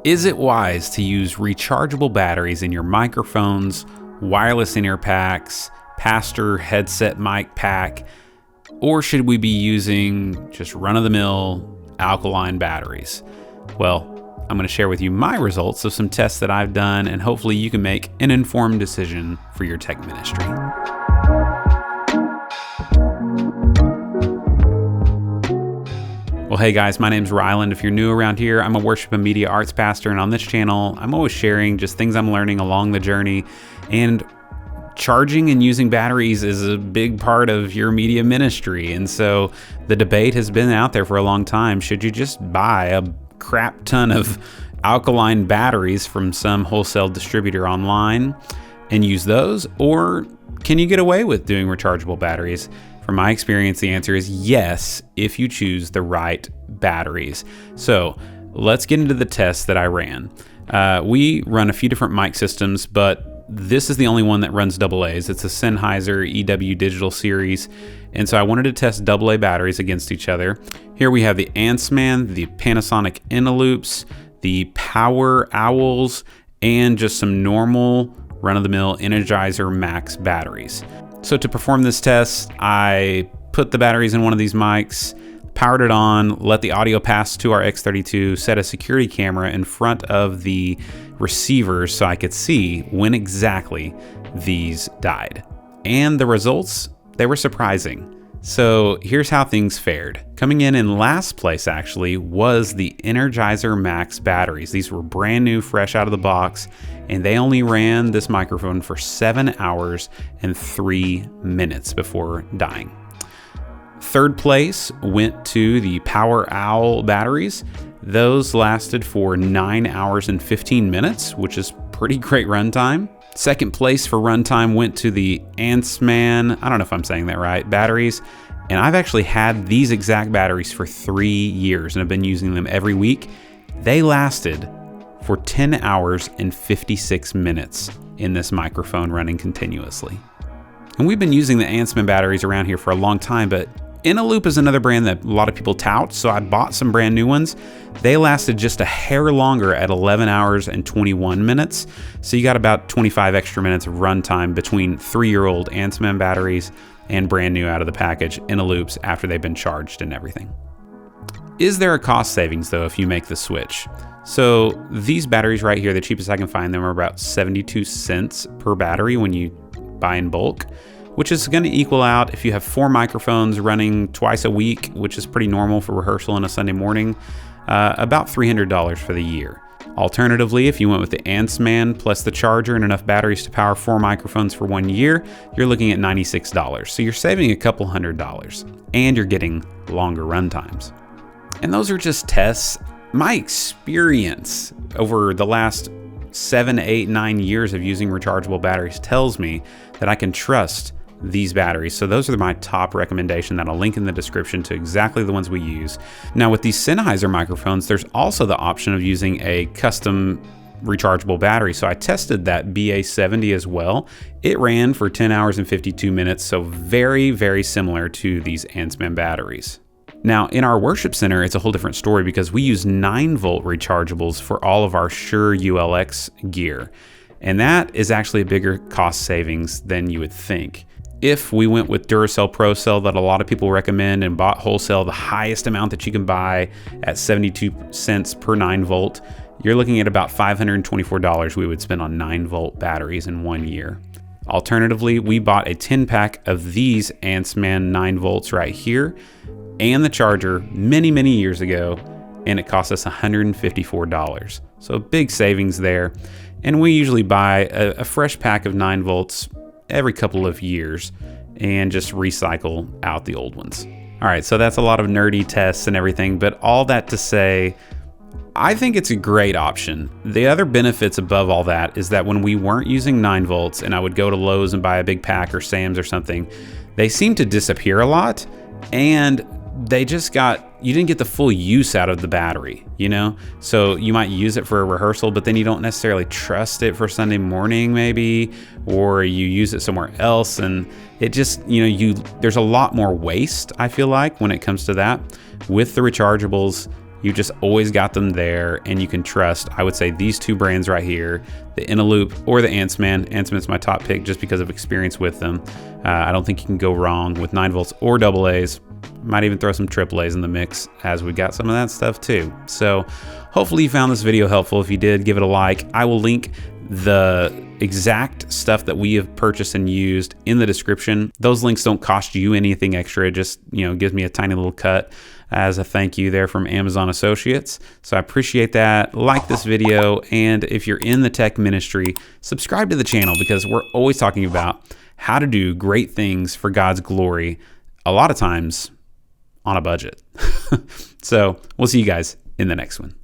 Is it wise to use rechargeable batteries in your microphones, wireless in-ear packs, Pastor headset mic pack, or should we be using just run-of-the-mill alkaline batteries? Well, I'm going to share with you my results of some tests that I've done, and hopefully you can make an informed decision for your tech ministry. Well, hey guys, my name's Ryland. If you're new around here, I'm a worship and media arts pastor, and on this channel, I'm always sharing just things I'm learning along the journey. And charging and using batteries is a big part of your media ministry. And so the debate has been out there for a long time. Should you just buy a crap ton of alkaline batteries from some wholesale distributor online and use those? Or can you get away with doing rechargeable batteries? From my experience, the answer is yes, if you choose the right batteries. So let's get into the tests that I ran. We run a few different mic systems, but this is the only one that runs AA's. It's a Sennheiser EW Digital Series. And so I wanted to test AA batteries against each other. Here we have the Ansmann, the Panasonic Eneloops, the PowerOwls, and just some normal run-of-the-mill Energizer Max batteries. So to perform this test, I put the batteries in one of these mics, powered it on, let the audio pass to our X32, set a security camera in front of the receivers so I could see when exactly these died. And the results, they were surprising. So here's how things fared. Coming in last place actually was the Energizer Max batteries. These were brand new, fresh out of the box, and they only ran this microphone for 7 hours and 3 minutes before dying. Third place went to the PowerOwl batteries. Those lasted for 9 hours and 15 minutes, which is pretty great runtime. Second place for runtime went to the Ansmann, I don't know if I'm saying that right, batteries. And I've actually had these exact batteries for 3 years and have been using them every week. They lasted for 10 hours and 56 minutes in this microphone running continuously. And we've been using the Ansmann batteries around here for a long time, but Eneloop is another brand that a lot of people tout, so I bought some brand new ones. They lasted just a hair longer at 11 hours and 21 minutes. So you got about 25 extra minutes of runtime between 3-year-old Ansmann batteries and brand new out of the package Eneloops after they've been charged and everything. Is there a cost savings though if you make the switch? So these batteries right here, the cheapest I can find them are about 72 cents per battery when you buy in bulk, which is going to equal out, if you have 4 microphones running twice a week, which is pretty normal for rehearsal on a Sunday morning, about $300 for the year. Alternatively, if you went with the Ansmann plus the charger and enough batteries to power 4 microphones for 1 year, you're looking at $96. So you're saving a couple $100, and you're getting longer run times. And those are just tests. My experience over the last 7, 8, 9 years of using rechargeable batteries tells me that I can trust these batteries. So those are my top recommendation that I'll link in the description to exactly the ones we use. Now with these Sennheiser microphones, there's also the option of using a custom rechargeable battery. So I tested that BA70 as well. It ran for 10 hours and 52 minutes. So very, very similar to these Ansmann batteries. Now, in our worship center, it's a whole different story because we use 9-volt rechargeables for all of our Shure ULX gear. And that is actually a bigger cost savings than you would think. If we went with Duracell ProCell that a lot of people recommend and bought wholesale, the highest amount that you can buy at 72 cents per 9-volt, you're looking at about $524 we would spend on 9-volt batteries in 1 year. Alternatively, we bought a 10-pack of these Ansmann 9 volts right here and the charger many, many years ago, and it cost us $154. So big savings there. And we usually buy a fresh pack of 9 volts every couple of years and just recycle out the old ones. All right, so that's a lot of nerdy tests and everything, but all that to say, I think it's a great option. The other benefits above all that is that when we weren't using 9 volts and I would go to Lowe's and buy a big pack or Sam's or something, they seem to disappear a lot, and they just you didn't get the full use out of the battery, you know? So you might use it for a rehearsal, but then you don't necessarily trust it for Sunday morning maybe, or you use it somewhere else, and it just, there's a lot more waste, I feel like, when it comes to that. With the rechargeables, You just always got them there, and you can trust, I would say, these two brands right here, the Eneloop or the Ansmann. Ansmann's my top pick just because of experience with them. I don't think you can go wrong with 9 volts or AA's. Might even throw some AA's in the mix, as we got some of that stuff too. So hopefully you found this video helpful. If you did, give it a like. I will link the exact stuff that we have purchased and used in the description. Those links don't cost you anything extra. It just, gives me a tiny little cut as a thank you there from Amazon Associates. So I appreciate that. Like this video, and if you're in the tech ministry, subscribe to the channel, because we're always talking about how to do great things for God's glory, a lot of times on a budget. So we'll see you guys in the next one.